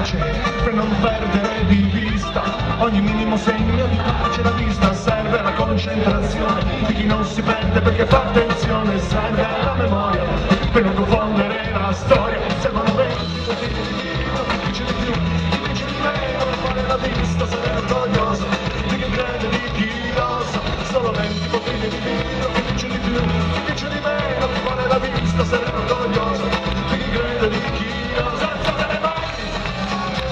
pace, per non perdere di vista ogni minimo segno di pace. La vista serve alla concentrazione di chi non si perde perché fa attenzione, serve alla memoria per non confondere la storia. Servono 20 bottiglie di vino, chi dice di più, chi dice di meno, per fare la vista, sarei orgoglioso di chi crede, di chi osa. Solo 20 bottiglie di vino, chi dice di più, chi dice di meno, per fare la vista, sarei orgoglioso di chi crede, di chi osa. Alzate le mani,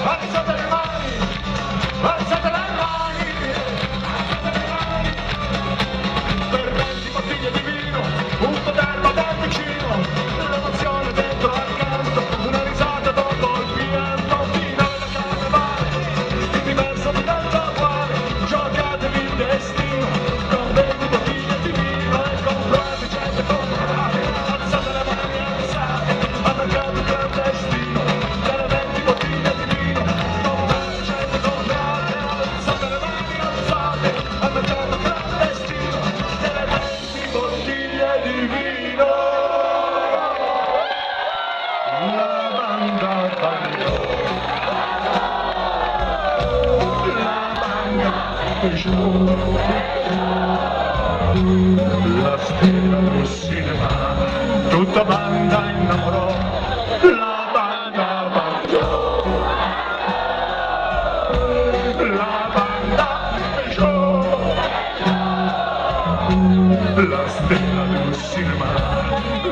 alzate le mani, alzate le mani, alzate le mani, per 20 bottiglie di vino, un po' d'erba del vicino, un'emozione dentro al canto, una risata dopo il pianto, fino alla carnevale, il diverso diventa uguale, giocatevi il destino, con 20 bottiglie di vino e comprate gente comprare, alzate le mani, alzate, al mercato clandestino, delle 20 bottiglie di vino, comprate gente comprate, alzate le mani, alzate, al mercato clandestino, delle 20 bottiglie di vino. La banda bailò, la banda fece, la stella del cinema, tutta banda innamorò, la banda bailò, la banda fece, la stella del cinema,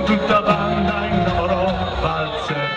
tutta banda innamorò, valzer.